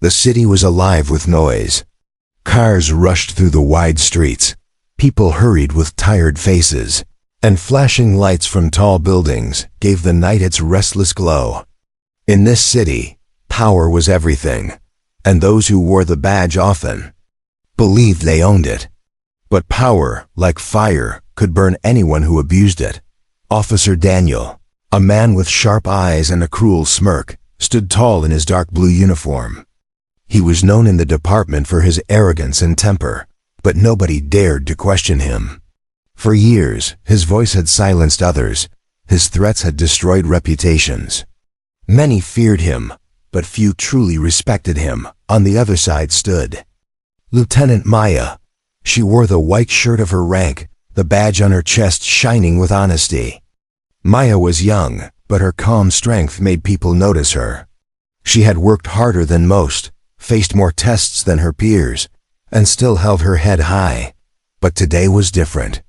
The city was alive with noise. Cars rushed through the wide streets. People hurried with tired faces, and flashing lights from tall buildings gave the night its restless glow. In this city, power was everything, and those who wore the badge often believed they owned it. But power, like fire, could burn anyone who abused it. Officer Daniel, a man with sharp eyes and a cruel smirk, stood tall in his dark blue uniform. He was known in the department for his arrogance and temper, but nobody dared to question him. For years, his voice had silenced others. His threats had destroyed reputations. Many feared him, but few truly respected him. On the other side stood Lieutenant Maya. She wore the white shirt of her rank, the badge on her chest shining with honesty. Maya was young, but her calm strength made people notice her. She had worked harder than most, faced more tests than her peers, and still held her head high. But today was different.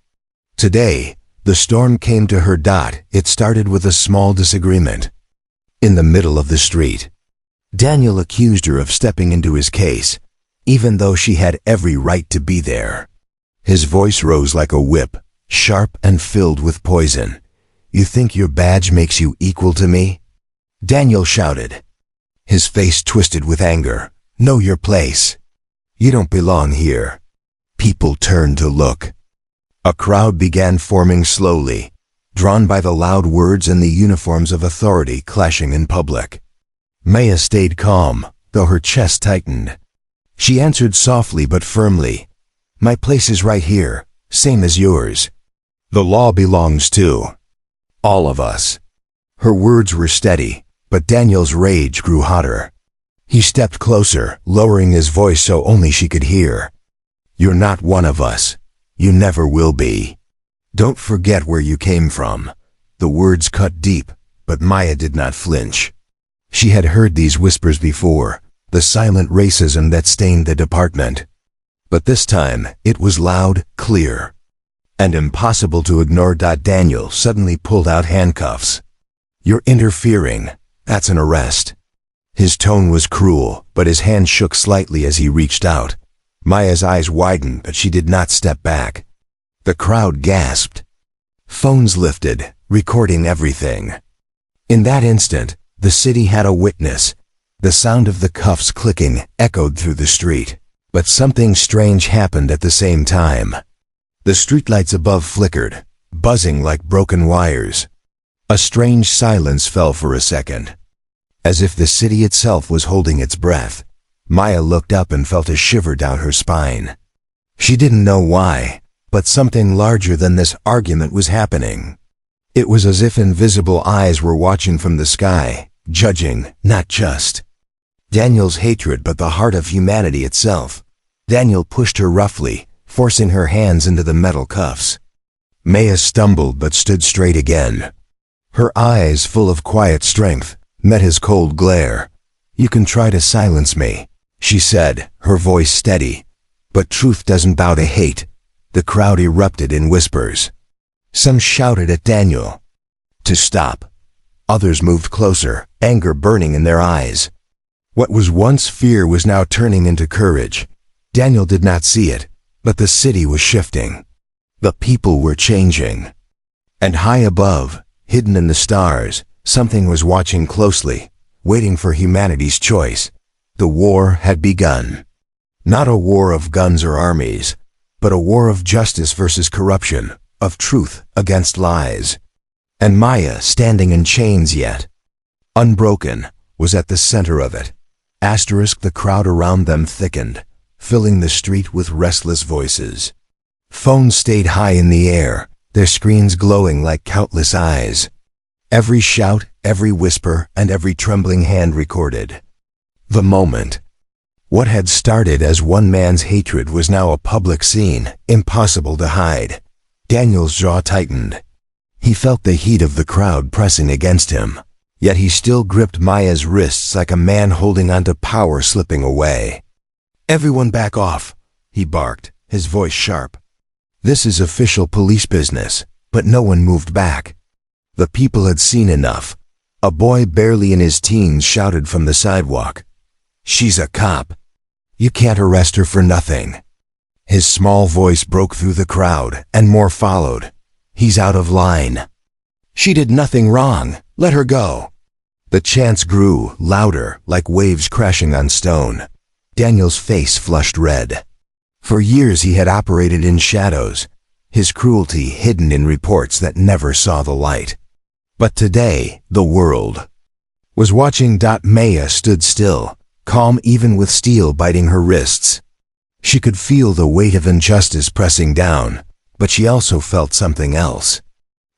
Today, the storm came to her. It started with a small disagreement. In the middle of the street, Daniel accused her of stepping into his case, even though she had every right to be there. His voice rose like a whip, sharp and filled with poison. "You think your badge makes you equal to me?" Daniel shouted. His face twisted with anger. "Know your place. You don't belong here." People turned to look. A crowd began forming slowly, drawn by the loud words and the uniforms of authority clashing in public. Maya stayed calm, though her chest tightened. She answered softly but firmly, "My place is right here, same as yours. The law belongs to all of us." Her words were steady, but Daniel's rage grew hotter. He stepped closer, lowering his voice so only she could hear. "You're not one of us. You never will be. Don't forget where you came from." The words cut deep, but Maya did not flinch. She had heard these whispers before, the silent racism that stained the department. But this time, it was loud, clear, and impossible to ignore. Daniel suddenly pulled out handcuffs. "You're interfering. That's an arrest." His tone was cruel, but his hand shook slightly as he reached out. Maya's eyes widened, but she did not step back. The crowd gasped. Phones lifted, recording everything. In that instant, the city had a witness. The sound of the cuffs clicking echoed through the street. But something strange happened at the same time. The streetlights above flickered, buzzing like broken wires. A strange silence fell for a second, as if the city itself was holding its breath. Maya looked up and felt a shiver down her spine. She didn't know why, but something larger than this argument was happening. It was as if invisible eyes were watching from the sky, judging, not just Daniel's hatred but the heart of humanity itself. Daniel pushed her roughly, forcing her hands into the metal cuffs. Maya stumbled but stood straight again. Her eyes, full of quiet strength, met his cold glare. "You can try to silence me," she said, her voice steady. "But truth doesn't bow to hate." The crowd erupted in whispers. Some shouted at Daniel to stop. Others moved closer, anger burning in their eyes. What was once fear was now turning into courage. Daniel did not see it, but the city was shifting. The people were changing. And high above, hidden in the stars, something was watching closely, waiting for humanity's choice. The war had begun. Not a war of guns or armies, but a war of justice versus corruption, of truth against lies. And Maya, standing in chains yet unbroken, was at the center of it. The crowd around them thickened, filling the street with restless voices. Phones stayed high in the air, their screens glowing like countless eyes. Every shout, every whisper, and every trembling hand recorded the moment. What had started as one man's hatred was now a public scene, impossible to hide. Daniel's jaw tightened. He felt the heat of the crowd pressing against him, yet he still gripped Maya's wrists like a man holding onto power slipping away. "Everyone back off," he barked, his voice sharp. "This is official police business," but no one moved back. The people had seen enough. A boy barely in his teens shouted from the sidewalk, She's a cop. You can't arrest her for nothing." His small voice broke through the crowd, and more followed. "He's out of line. She did nothing wrong. Let her go." The chants grew louder, like waves crashing on stone. Daniel's face flushed red. For years he had operated in shadows, his cruelty hidden in reports that never saw the light. But today, the world was watching. Maya stood still, calm even with steel biting her wrists. She could feel the weight of injustice pressing down, but she also felt something else.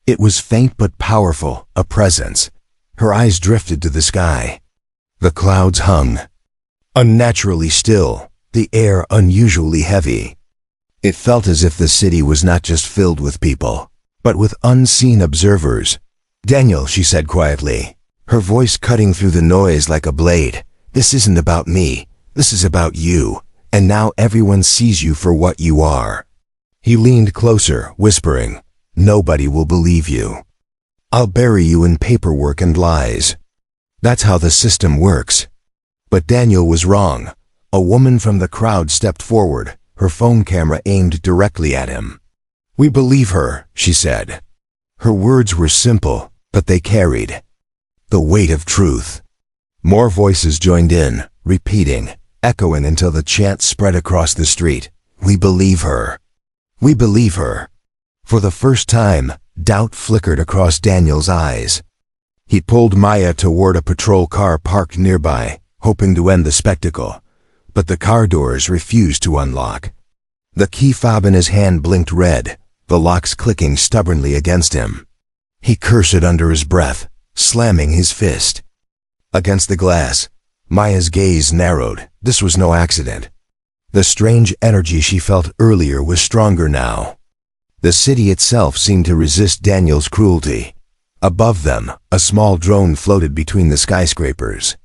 It was faint but powerful, a presence. Her eyes drifted to the sky. The clouds hung unnaturally still, the air unusually heavy. It felt as if the city was not just filled with people, but with unseen observers. "Daniel," she said quietly, her voice cutting through the noise like a blade, "this isn't about me. This is about you, and now everyone sees you for what you are." He leaned closer, whispering, "Nobody will believe you. I'll bury you in paperwork and lies. That's how the system works." But Daniel was wrong. A woman from the crowd stepped forward, her phone camera aimed directly at him. "We believe her," she said. Her words were simple, but they carried the weight of truth. More voices joined in, repeating, echoing until the chant spread across the street. "We believe her. We believe her." For the first time, doubt flickered across Daniel's eyes. He pulled Maya toward a patrol car parked nearby, hoping to end the spectacle. But the car doors refused to unlock. The key fob in his hand blinked red, the locks clicking stubbornly against him. He cursed under his breath, slamming his fist against the glass. Maya's gaze narrowed. This was no accident. The strange energy she felt earlier was stronger now. The city itself seemed to resist Daniel's cruelty. Above them, a small drone floated between the skyscrapers.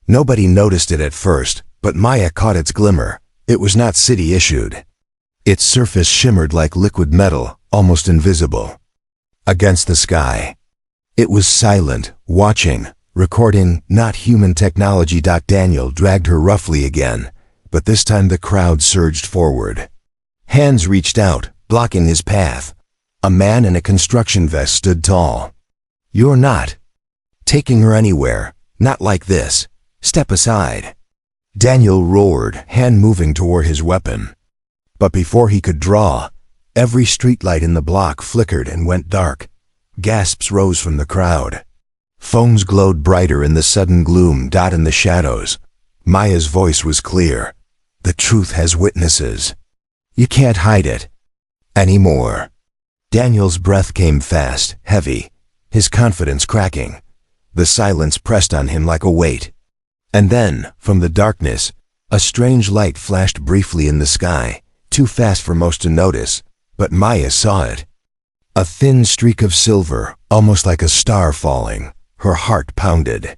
Nobody noticed it at first, but Maya caught its glimmer. It was not city-issued. Its surface shimmered like liquid metal, almost invisible against the sky. It was silent, watching, recording, not human technology. Daniel dragged her roughly again, but this time the crowd surged forward. Hands reached out, blocking his path. A man in a construction vest stood tall. "You're not taking her anywhere, not like this. Step aside." Daniel roared, hand moving toward his weapon. But before he could draw, every streetlight in the block flickered and went dark. Gasps rose from the crowd. Phones glowed brighter in the sudden gloom. In the shadows, Maya's voice was clear. "The truth has witnesses. You can't hide it anymore." Daniel's breath came fast, heavy, his confidence cracking. The silence pressed on him like a weight. And then, from the darkness, a strange light flashed briefly in the sky, too fast for most to notice, but Maya saw it. A thin streak of silver, almost like a star falling. Her heart pounded.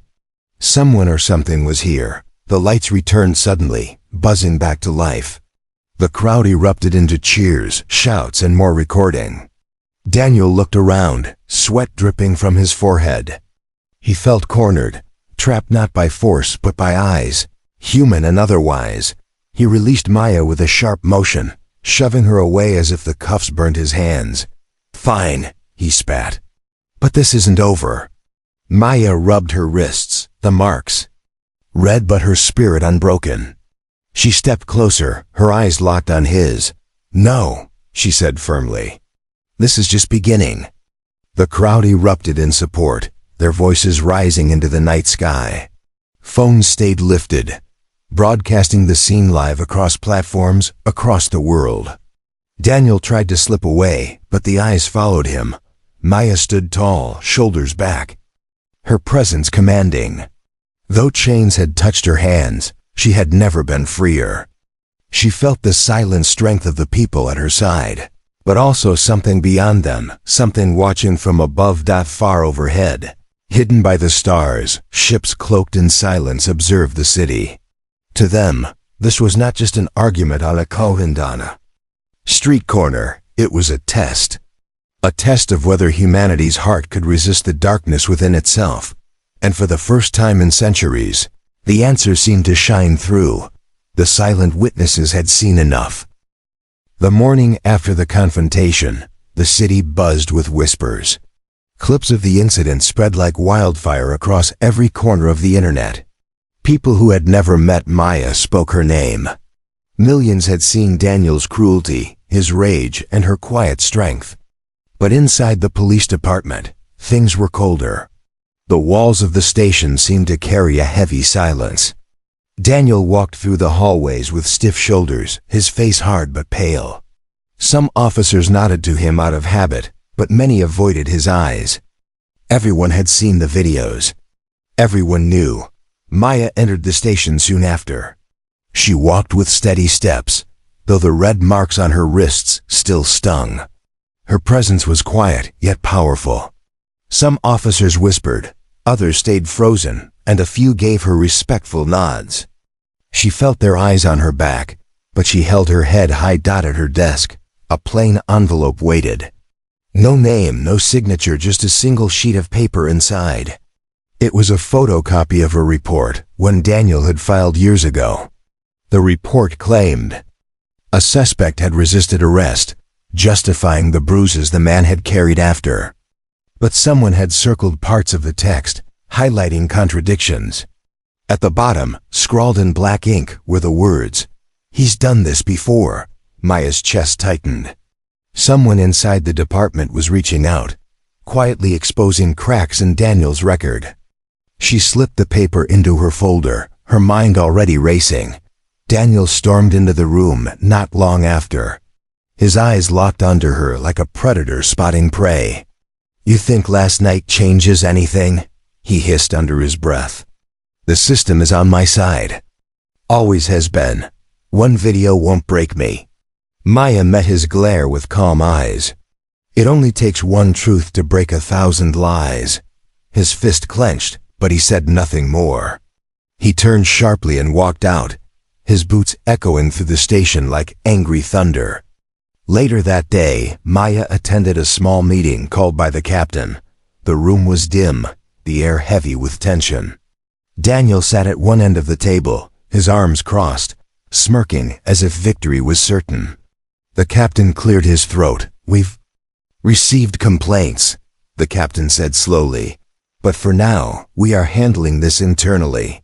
Someone or something was here. The lights returned suddenly, buzzing back to life. The crowd erupted into cheers, shouts, and more recording. Daniel looked around, sweat dripping from his forehead. He felt cornered, trapped not by force but by eyes, human and otherwise. He released Maya with a sharp motion, shoving her away as if the cuffs burned his hands. "Fine," he spat. "But this isn't over." Maya rubbed her wrists, the marks red but her spirit unbroken. She stepped closer, her eyes locked on his. "No," she said firmly. "This is just beginning." The crowd erupted in support, their voices rising into the night sky. Phones stayed lifted, broadcasting the scene live across platforms, across the world. Daniel tried to slip away, but the eyes followed him. Maya stood tall, shoulders back, her presence commanding. Though chains had touched her hands, she had never been freer. She felt the silent strength of the people at her side, but also something beyond them, something watching from above. Far overhead, hidden by the stars, ships cloaked in silence observed the city. To them, this was not just an argument on a Kohindana street corner, it was a test. A test of whether humanity's heart could resist the darkness within itself. And for the first time in centuries, The answer seemed to shine through. The silent witnesses had seen enough. The morning after the confrontation, the city buzzed with whispers. Clips of the incident spread like wildfire across every corner of the internet. People who had never met Maya spoke her name. Millions had seen Daniel's cruelty, his rage, and her quiet strength. But inside the police department, things were colder. The walls of the station seemed to carry a heavy silence. Daniel walked through the hallways with stiff shoulders, his face hard but pale. Some officers nodded to him out of habit, but many avoided his eyes. Everyone had seen the videos. Everyone knew. Maya entered the station soon after. She walked with steady steps, though the red marks on her wrists still stung. Her presence was quiet yet powerful. Some officers whispered, others stayed frozen, and a few gave her respectful nods. She felt their eyes on her back, but she held her head high at her desk. A plain envelope waited. No name, no signature, just a single sheet of paper inside. It was a photocopy of a report one Daniel had filed years ago. The report claimed a suspect had resisted arrest, justifying the bruises the man had carried after. But someone had circled parts of the text, highlighting contradictions. At the bottom, scrawled in black ink, were the words, "He's done this before." Maya's chest tightened. Someone inside the department was reaching out, quietly exposing cracks in Daniel's record. She slipped the paper into her folder, her mind already racing. Daniel stormed into the room not long after. His eyes locked onto her like a predator spotting prey. "You think last night changes anything?" he hissed under his breath. "The system is on my side. Always has been. One video won't break me." Maya met his glare with calm eyes. "It only takes one truth to break 1,000 lies." His fist clenched, but he said nothing more. He turned sharply and walked out, his boots echoing through the station like angry thunder. Later that day, Maya attended a small meeting called by the captain. The room was dim, the air heavy with tension. Daniel sat at one end of the table, his arms crossed, smirking as if victory was certain. The captain cleared his throat. "We've received complaints," the captain said slowly. "But for now, we are handling this internally."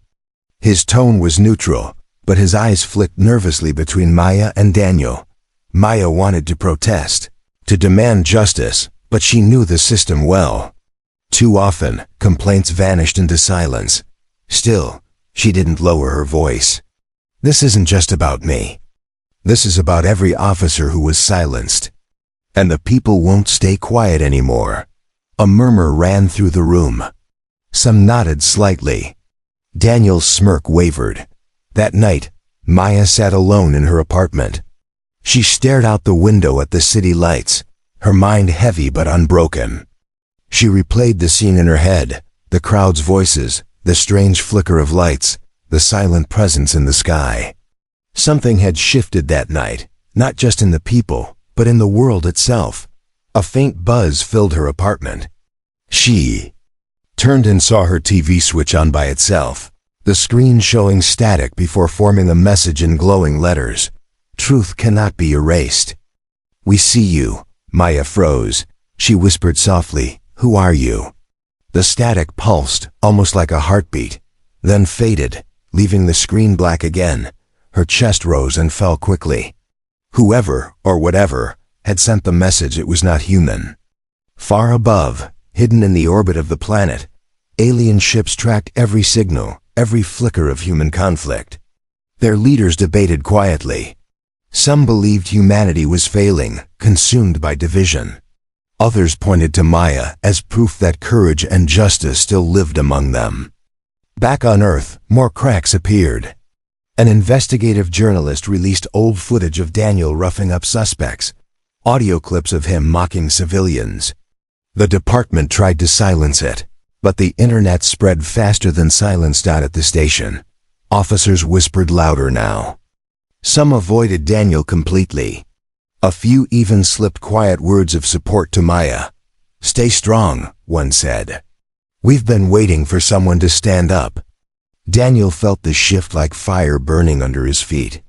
His tone was neutral, but his eyes flicked nervously between Maya and Daniel. Maya wanted to protest, to demand justice, but she knew the system well. Too often, complaints vanished into silence. Still, she didn't lower her voice. "This isn't just about me. This is about every officer who was silenced. And the people won't stay quiet anymore." A murmur ran through the room. Some nodded slightly. Daniel's smirk wavered. That night, Maya sat alone in her apartment. She stared out the window at the city lights, her mind heavy but unbroken. She replayed the scene in her head, the crowd's voices, the strange flicker of lights, the silent presence in the sky. Something had shifted that night, not just in the people, but in the world itself. A faint buzz filled her apartment. She turned and saw her TV switch on by itself, the screen showing static before forming a message in glowing letters. "Truth cannot be erased." "We see you." Maya froze. She whispered softly, "Who are you?" The static pulsed, almost like a heartbeat, then faded, leaving the screen black again. Her chest rose and fell quickly. Whoever, or whatever, had sent the message, it was not human. Far above, hidden in the orbit of the planet, alien ships tracked every signal, every flicker of human conflict. Their leaders debated quietly. Some believed humanity was failing, consumed by division. Others pointed to Maya as proof that courage and justice still lived among them. Back on Earth, more cracks appeared. An investigative journalist released old footage of Daniel roughing up suspects, audio clips of him mocking civilians. The department tried to silence it, but the internet spread faster than silence at the station. Officers whispered louder now. Some avoided Daniel completely. A few even slipped quiet words of support to Maya. "Stay strong," one said. "We've been waiting for someone to stand up." Daniel felt the shift like fire burning under his feet.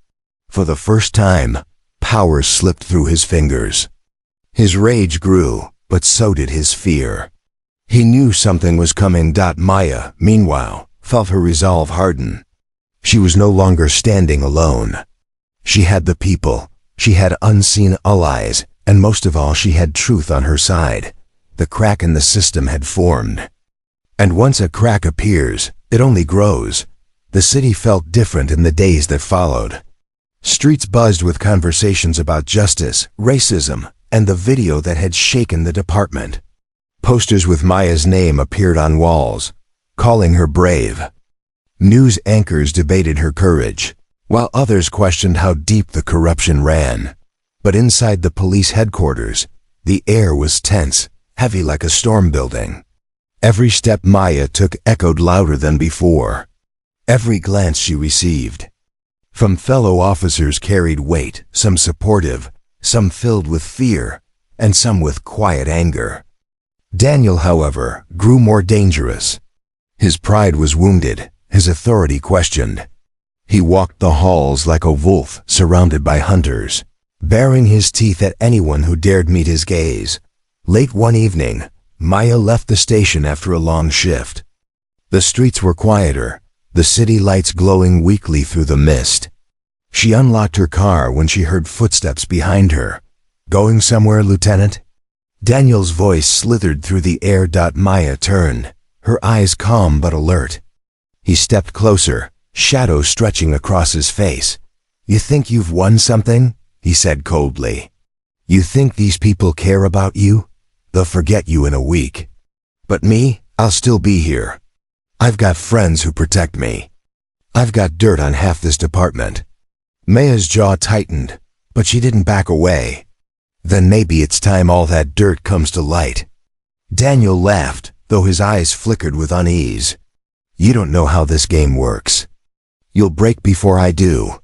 For the first time, power slipped through his fingers. His rage grew, but so did his fear. He knew something was coming. Maya, meanwhile, felt her resolve harden. She was no longer standing alone. She had the people, she had unseen allies, and most of all she had truth on her side. The crack in the system had formed. And once a crack appears, it only grows. The city felt different in the days that followed. Streets buzzed with conversations about justice, racism, and the video that had shaken the department. Posters with Maya's name appeared on walls, calling her brave. News anchors debated her courage, while others questioned how deep the corruption ran. But inside the police headquarters, the air was tense, heavy like a storm building. Every step Maya took echoed louder than before. Every glance she received from fellow officers carried weight, some supportive, some filled with fear, and some with quiet anger. Daniel, however, grew more dangerous. His pride was wounded, his authority questioned. He walked the halls like a wolf surrounded by hunters, baring his teeth at anyone who dared meet his gaze. Late one evening, Maya left the station after a long shift. The streets were quieter, the city lights glowing weakly through the mist. She unlocked her car when she heard footsteps behind her. "Going somewhere, Lieutenant?" Daniel's voice slithered through the air. Maya turned, her eyes calm but alert. He stepped closer, shadows stretching across his face. "You think you've won something?" he said coldly. "You think these people care about you? They'll forget you in a week. But me, I'll still be here. I've got friends who protect me. I've got dirt on half this department." Maya's jaw tightened, but she didn't back away. "Then maybe it's time all that dirt comes to light." Daniel laughed, though his eyes flickered with unease. "You don't know how this game works. You'll break before I do."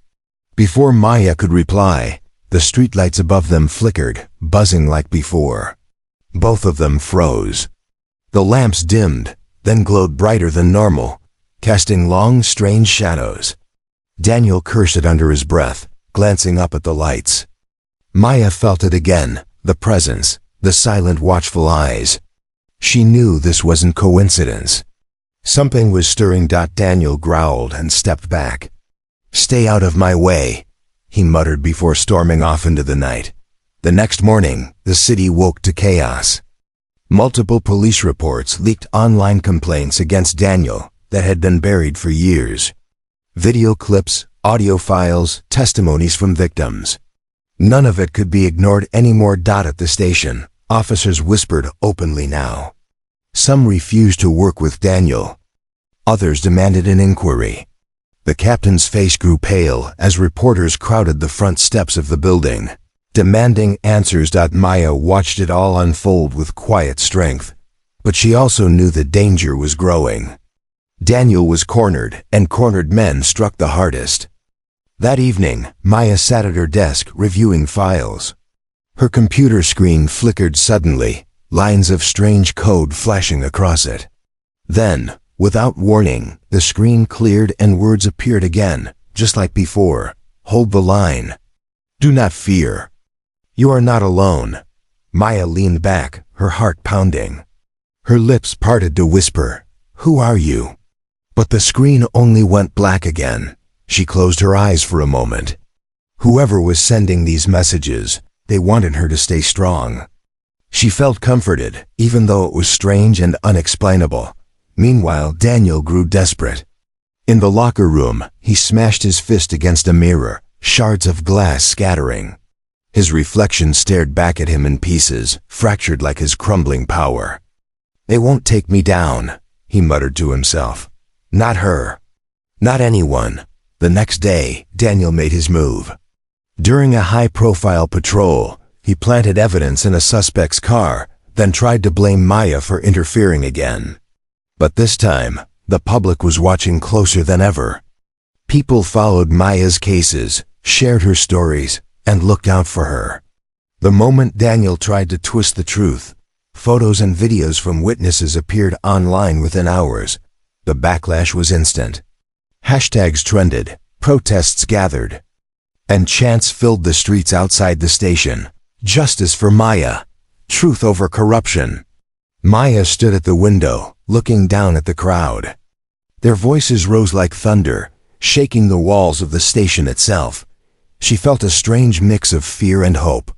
Before Maya could reply, the streetlights above them flickered, buzzing like before. Both of them froze. The lamps dimmed, then glowed brighter than normal, casting long, strange shadows. Daniel cursed it under his breath, glancing up at the lights. Maya felt it again, the presence, the silent, watchful eyes. She knew this wasn't coincidence. Something was stirring. Daniel growled and stepped back. "Stay out of my way," he muttered before storming off into the night. The next morning, the city woke to chaos. Multiple police reports leaked online complaints against Daniel that had been buried for years. Video clips, audio files, testimonies from victims. None of it could be ignored anymore. At the station, officers whispered openly now. Some refused to work with Daniel. Others demanded an inquiry. The captain's face grew pale as reporters crowded the front steps of the building, demanding answers. Maya watched it all unfold with quiet strength, but she also knew the danger was growing. Daniel was cornered, and cornered men struck the hardest. That evening, Maya sat at her desk reviewing files. Her computer screen flickered suddenly, lines of strange code flashing across it. Then, without warning, the screen cleared and words appeared again, just like before. "Hold the line. Do not fear. You are not alone." Maya leaned back, her heart pounding. Her lips parted to whisper, "Who are you?" But the screen only went black again. She closed her eyes for a moment. Whoever was sending these messages, they wanted her to stay strong. She felt comforted, even though it was strange and unexplainable. Meanwhile, Daniel grew desperate. In the locker room, he smashed his fist against a mirror, shards of glass scattering. His reflection stared back at him in pieces, fractured like his crumbling power. "They won't take me down," he muttered to himself. "Not her. Not anyone." The next day, Daniel made his move. During a high-profile patrol, he planted evidence in a suspect's car, then tried to blame Maya for interfering again. But this time, the public was watching closer than ever. People followed Maya's cases, shared her stories, and looked out for her. The moment Daniel tried to twist the truth, photos and videos from witnesses appeared online within hours. The backlash was instant. Hashtags trended, protests gathered, and chants filled the streets outside the station. Justice for Maya. Truth over corruption. Maya stood at the window, looking down at the crowd. Their voices rose like thunder, shaking the walls of the station itself. She felt a strange mix of fear and hope.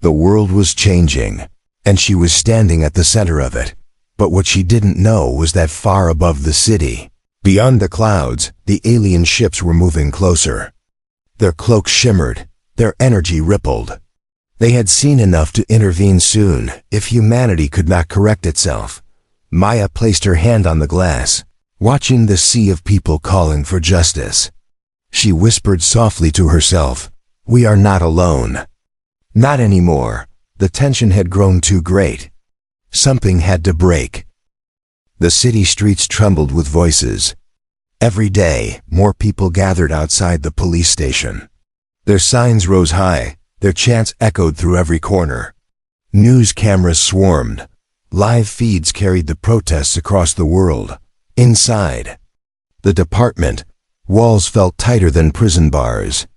The world was changing, and she was standing at the center of it. But what she didn't know was that far above the city, beyond the clouds, the alien ships were moving closer. Their cloaks shimmered, their energy rippled. They had seen enough to intervene soon, if humanity could not correct itself. Maya placed her hand on the glass, watching the sea of people calling for justice. She whispered softly to herself, "We are not alone." Not anymore. The tension had grown too great. Something had to break. The city streets trembled with voices. Every day, more people gathered outside the police station. Their signs rose high, their chants echoed through every corner. News cameras swarmed. Live feeds carried the protests across the world. Inside the department, walls felt tighter than prison bars.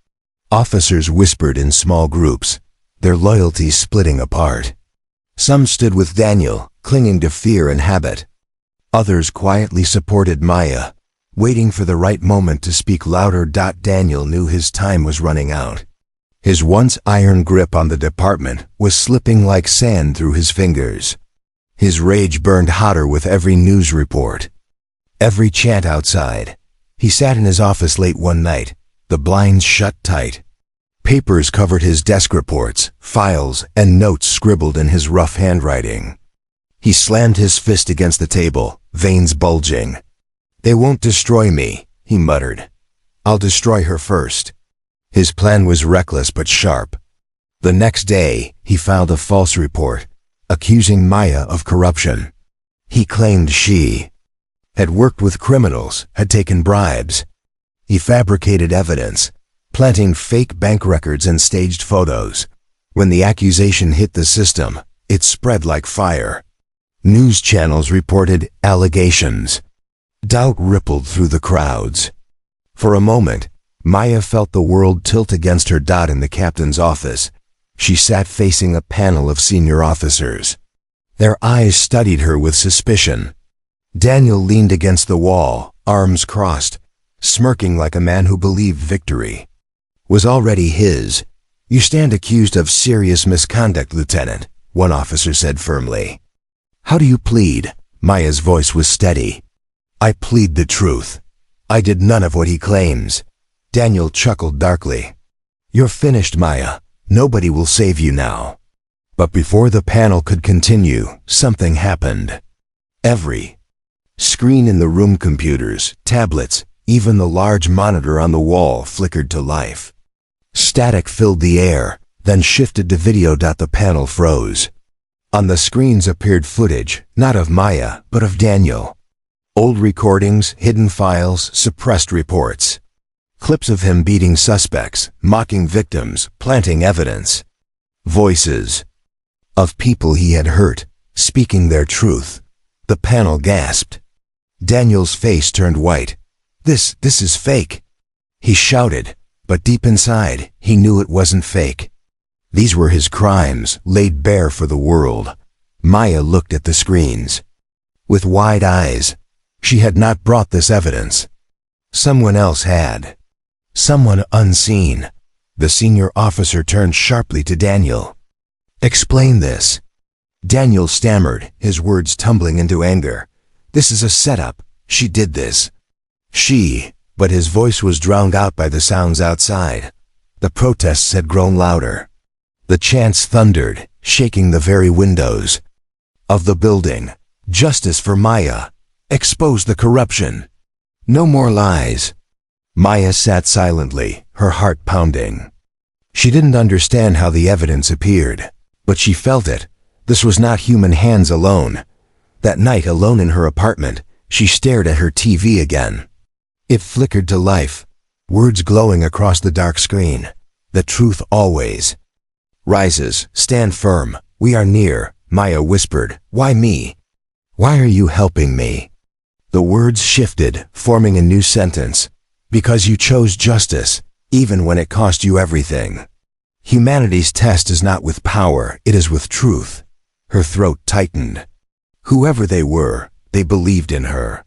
Officers whispered in small groups, their loyalties splitting apart. Some stood with Daniel, clinging to fear and habit. Others quietly supported Maya, waiting for the right moment to speak louder. Daniel knew his time was running out. His once iron grip on the department was slipping like sand through his fingers. His rage burned hotter with every news report, every chant outside. He sat in his office late one night, the blinds shut tight. Papers covered his desk, reports, files, and notes scribbled in his rough handwriting. He slammed his fist against the table, veins bulging. "They won't destroy me," he muttered. "I'll destroy her first." His plan was reckless but sharp. The next day, he filed a false report, accusing Maya of corruption. He claimed she had worked with criminals, had taken bribes. He fabricated evidence, planting fake bank records and staged photos. When the accusation hit the system, it spread like fire. News channels reported allegations. Doubt rippled through the crowds. For a moment, Maya felt the world tilt against her. In the captain's office, she sat facing a panel of senior officers. Their eyes studied her with suspicion. Daniel leaned against the wall, arms crossed, smirking like a man who believed victory was already his. "You stand accused of serious misconduct, Lieutenant," one officer said firmly. "How do you plead?" Maya's voice was steady. "I plead the truth. I did none of what he claims." Daniel chuckled darkly. "You're finished, Maya. Nobody will save you now." But before the panel could continue, something happened. Every screen in the room, computers, tablets, even the large monitor on the wall flickered to life. Static filled the air, then shifted to video. The panel froze. On the screens appeared footage, not of Maya, but of Daniel. Old recordings, hidden files, suppressed reports. Clips of him beating suspects, mocking victims, planting evidence. Voices of people he had hurt, speaking their truth. The panel gasped. Daniel's face turned white. This is fake," he shouted, but deep inside, he knew it wasn't fake. These were his crimes, laid bare for the world. Maya looked at the screens with wide eyes. She had not brought this evidence. Someone else had. Someone unseen. The senior officer turned sharply to Daniel. "Explain this." Daniel stammered, his words tumbling into anger. "This is a setup. She did this." But his voice was drowned out by the sounds outside. The protests had grown louder. The chants thundered, shaking the very windows of the building. "Justice for Maya. Expose the corruption. No more lies." Maya sat silently, her heart pounding. She didn't understand how the evidence appeared, but she felt it. This was not human hands alone. That night, alone in her apartment, she stared at her TV again. It flickered to life, words glowing across the dark screen. "The truth always rises. Stand firm. We are near," Maya whispered. "Why me? Why are you helping me?" The words shifted, forming a new sentence. Because you chose justice, even when it cost you everything. Humanity's test is not with power, it is with truth. Her throat tightened. Whoever they were, they believed in her.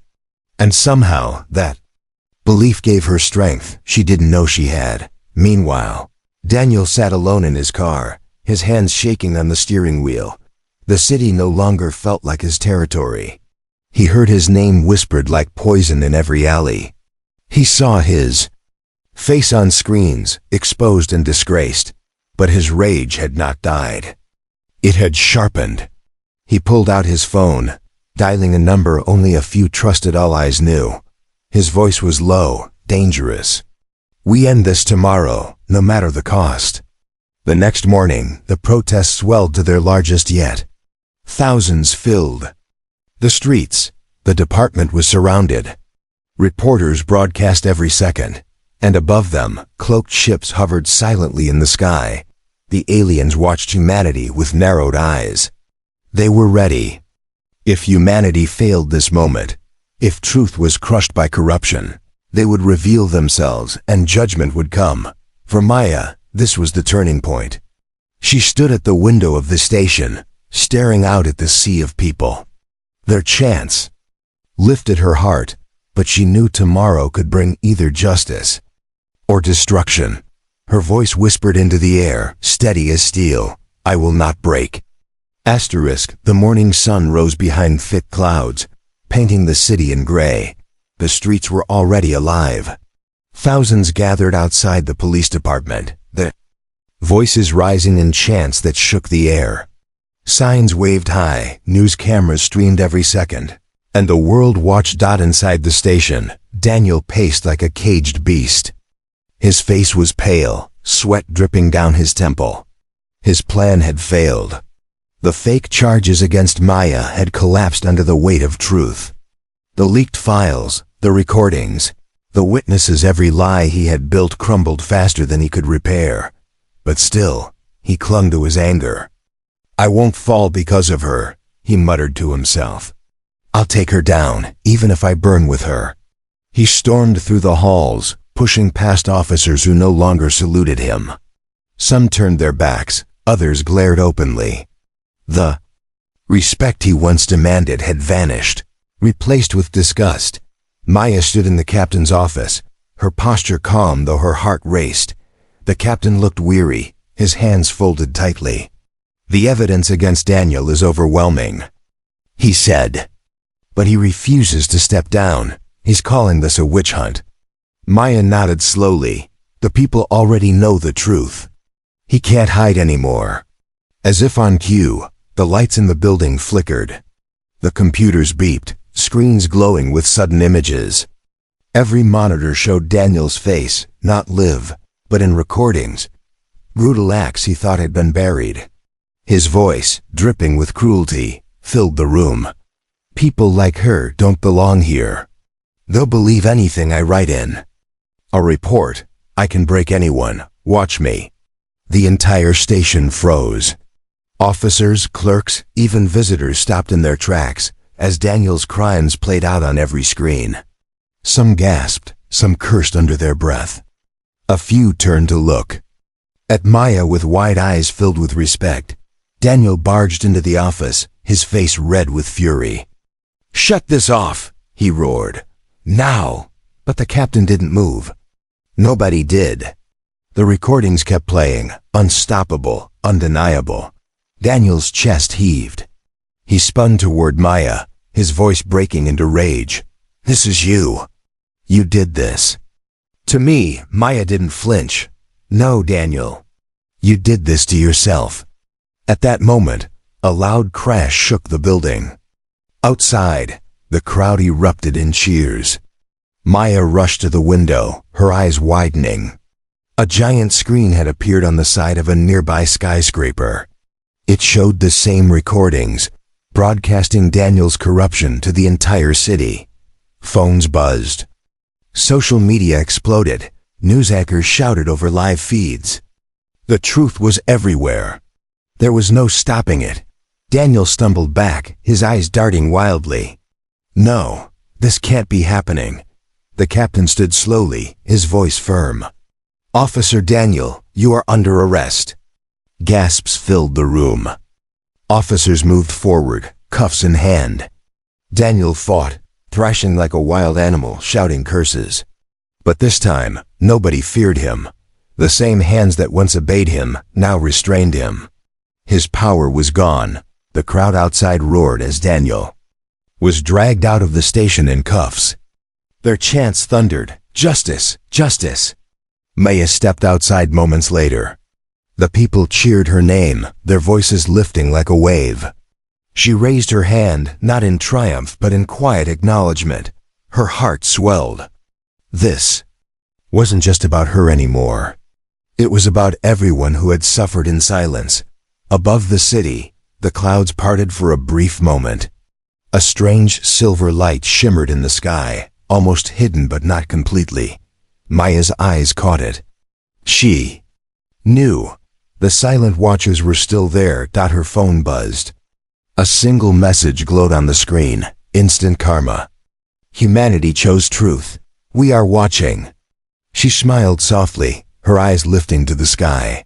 And somehow, that belief gave her strength she didn't know she had. Meanwhile, Daniel sat alone in his car, his hands shaking on the steering wheel. The city no longer felt like his territory. He heard his name whispered like poison in every alley. He saw his face on screens, exposed and disgraced, but his rage had not died. It had sharpened. He pulled out his phone, dialing a number only a few trusted allies knew. His voice was low, dangerous. We end this tomorrow, no matter the cost. The next morning, the protests swelled to their largest yet. Thousands filled the streets. The department was surrounded. Reporters broadcast every second, and above them, cloaked ships hovered silently in the sky. The aliens watched humanity with narrowed eyes. They were ready. If humanity failed this moment, if truth was crushed by corruption, they would reveal themselves and judgment would come. For Maya, this was the turning point. She stood at the window of the station, staring out at the sea of people. Their chance lifted her heart, but she knew tomorrow could bring either justice or destruction. Her voice whispered into the air, steady as steel, I will not break. Asterisk, the morning sun rose behind thick clouds, painting the city in gray. The streets were already alive. Thousands gathered outside the police department, the voices rising in chants that shook the air. Signs waved high, news cameras streamed every second, and the world watched. Inside the station, Daniel paced like a caged beast. His face was pale, sweat dripping down his temple. His plan had failed. The fake charges against Maya had collapsed under the weight of truth. The leaked files, the recordings, the witnesses, every lie he had built crumbled faster than he could repair. But still, he clung to his anger. I won't fall because of her, he muttered to himself. I'll take her down, even if I burn with her. He stormed through the halls, pushing past officers who no longer saluted him. Some turned their backs, others glared openly. The respect he once demanded had vanished, replaced with disgust. Maya stood in the captain's office, her posture calm though her heart raced. The captain looked weary, his hands folded tightly. The evidence against Daniel is overwhelming, he said. But he refuses to step down. He's calling this a witch hunt. Maya nodded slowly. The people already know the truth. He can't hide anymore. As if on cue, the lights in the building flickered. The computers beeped, screens glowing with sudden images. Every monitor showed Daniel's face, not live, but in recordings. Brutal acts he thought had been buried. His voice, dripping with cruelty, filled the room. People like her don't belong here. They'll believe anything I write in. A report. I can break anyone. Watch me. The entire station froze. Officers, clerks, even visitors stopped in their tracks as Daniel's crimes played out on every screen. Some gasped, some cursed under their breath. A few turned to look at Maya with wide eyes filled with respect. Daniel barged into the office, his face red with fury. Shut this off, he roared. Now! But the captain didn't move. Nobody did. The recordings kept playing, unstoppable, undeniable. Daniel's chest heaved. He spun toward Maya, his voice breaking into rage. This is you. You did this. To me, Maya didn't flinch. No, Daniel. You did this to yourself. At that moment, a loud crash shook the building. Outside, the crowd erupted in cheers. Maya rushed to the window, her eyes widening. A giant screen had appeared on the side of a nearby skyscraper. It showed the same recordings, broadcasting Daniel's corruption to the entire city. Phones buzzed. Social media exploded. News anchors shouted over live feeds. The truth was everywhere. There was no stopping it. Daniel stumbled back, his eyes darting wildly. No, this can't be happening. The captain stood slowly, his voice firm. "Officer Daniel, you are under arrest." Gasps filled the room. Officers moved forward, cuffs in hand. Daniel fought, thrashing like a wild animal, shouting curses. But this time, nobody feared him. The same hands that once obeyed him now restrained him. His power was gone. The crowd outside roared as Daniel was dragged out of the station in cuffs. Their chants thundered, "Justice! Justice!" Maya stepped outside moments later. The people cheered her name, their voices lifting like a wave. She raised her hand, not in triumph but in quiet acknowledgement. Her heart swelled. This wasn't just about her anymore. It was about everyone who had suffered in silence. Above the city, the clouds parted for a brief moment. A strange silver light shimmered in the sky, almost hidden but not completely. Maya's eyes caught it. She knew. The silent watchers were still there. Her phone buzzed. A single message glowed on the screen. Instant karma. Humanity chose truth. We are watching. She smiled softly, her eyes lifting to the sky.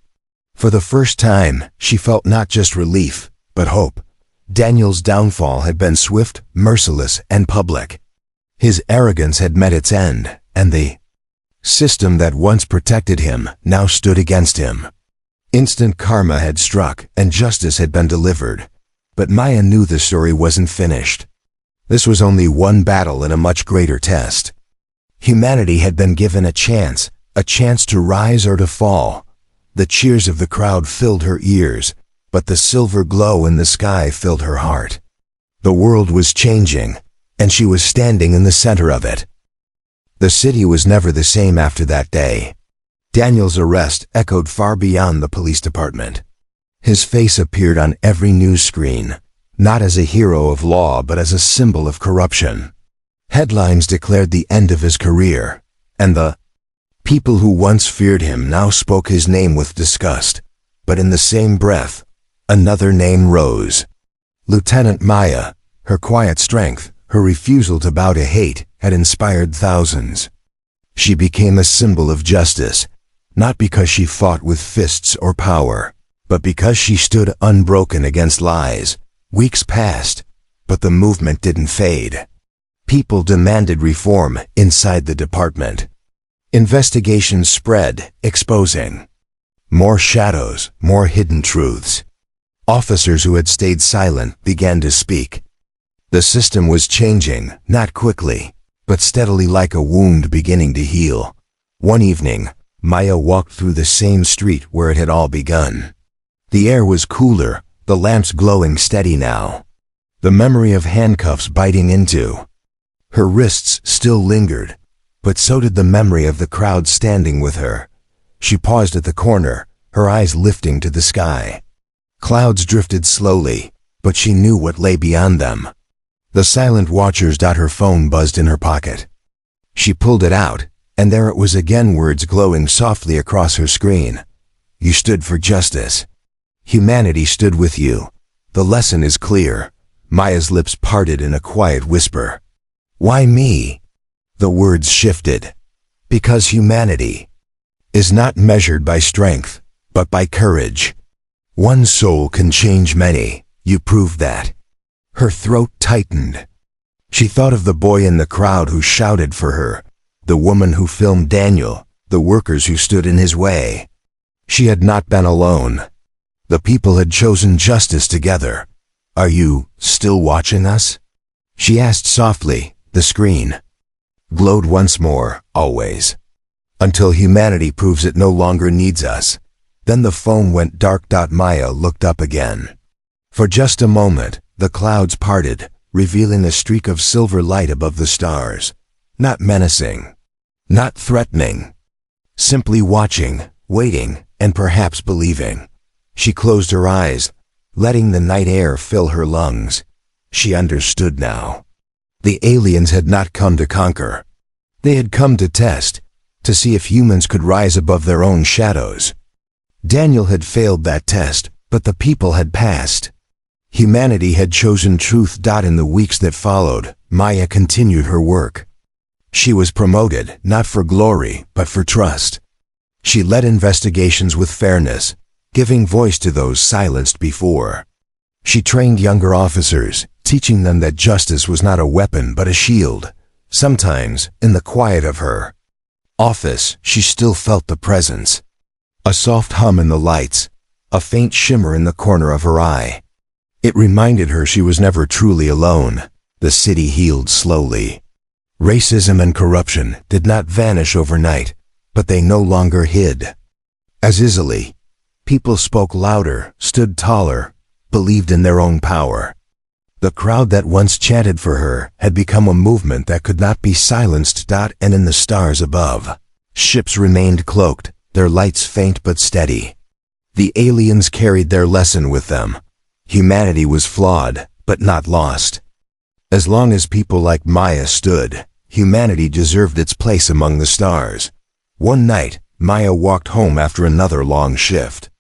For the first time, she felt not just relief, but hope. Daniel's downfall had been swift, merciless, and public. His arrogance had met its end, and the system that once protected him now stood against him. Instant karma had struck, and justice had been delivered. But Maya knew the story wasn't finished. This was only one battle in a much greater test. Humanity had been given a chance to rise or to fall. The cheers of the crowd filled her ears, but the silver glow in the sky filled her heart. The world was changing, and she was standing in the center of it. The city was never the same after that day. Daniel's arrest echoed far beyond the police department. His face appeared on every news screen, not as a hero of law but as a symbol of corruption. Headlines declared the end of his career, and the people who once feared him now spoke his name with disgust. But in the same breath, another name rose. Lieutenant Maya. Her quiet strength, her refusal to bow to hate, had inspired thousands. She became a symbol of justice, not because she fought with fists or power, but because she stood unbroken against lies. Weeks passed, but the movement didn't fade. People demanded reform inside the department. Investigations spread, exposing more shadows, more hidden truths. Officers who had stayed silent began to speak. The system was changing, not quickly, but steadily, like a wound beginning to heal. One evening, Maya walked through the same street where it had all begun. The air was cooler, the lamps glowing steady now. The memory of handcuffs biting into her wrists still lingered, but so did the memory of the crowd standing with her. She paused at the corner, her eyes lifting to the sky. Clouds drifted slowly, but she knew what lay beyond them. The silent watchers. Her phone buzzed in her pocket. She pulled it out, and there it was again, words glowing softly across her screen. You stood for justice. Humanity stood with you. The lesson is clear. Maya's lips parted in a quiet whisper. Why me? The words shifted. Because humanity is not measured by strength, but by courage. One soul can change many. You proved that. Her throat tightened. She thought of the boy in the crowd who shouted for her, the woman who filmed Daniel, the workers who stood in his way. She had not been alone. The people had chosen justice together. Are you still watching us? She asked softly. The screen glowed once more, always. Until humanity proves it no longer needs us. Then the phone went dark. Maya looked up again. For just a moment, the clouds parted, revealing a streak of silver light above the stars. Not menacing, not threatening. Simply watching, waiting, and perhaps believing. She closed her eyes, letting the night air fill her lungs. She understood now. The aliens had not come to conquer. They had come to test, to see if humans could rise above their own shadows. Daniel had failed that test, but the people had passed. Humanity had chosen truth. In the weeks that followed, Maya continued her work. She was promoted not for glory, but for trust. She led investigations with fairness, giving voice to those silenced before. She trained younger officers, teaching them that justice was not a weapon but a shield. Sometimes, in the quiet of her office, she still felt the presence. A soft hum in the lights, a faint shimmer in the corner of her eye. It reminded her she was never truly alone. The city healed slowly. Racism and corruption did not vanish overnight, but they no longer hid as easily. People spoke louder, stood taller, believed in their own power. The crowd that once chanted for her had become a movement that could not be silenced. And in the stars above, ships remained cloaked, their lights faint but steady. The aliens carried their lesson with them. Humanity was flawed, but not lost. As long as people like Maya stood, humanity deserved its place among the stars. One night, Maya walked home after another long shift.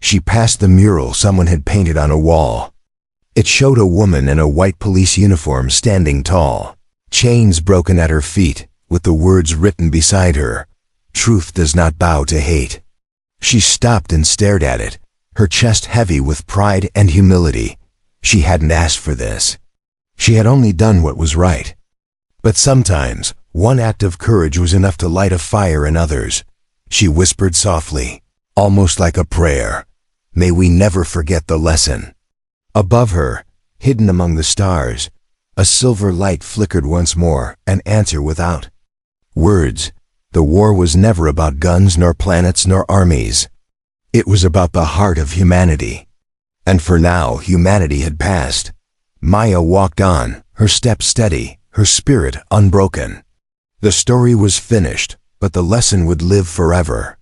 She passed the mural someone had painted on a wall. It showed a woman in a white police uniform standing tall, chains broken at her feet, with the words written beside her, "Truth does not bow to hate." She stopped and stared at it, her chest heavy with pride and humility. She hadn't asked for this. She had only done what was right. But sometimes, one act of courage was enough to light a fire in others. She whispered softly, almost like a prayer, "May we never forget the lesson." Above her, hidden among the stars, a silver light flickered once more, an answer without words. The war was never about guns nor planets nor armies. It was about the heart of humanity. And for now, humanity had passed. Maya walked on, her steps steady, her spirit unbroken. The story was finished, but the lesson would live forever.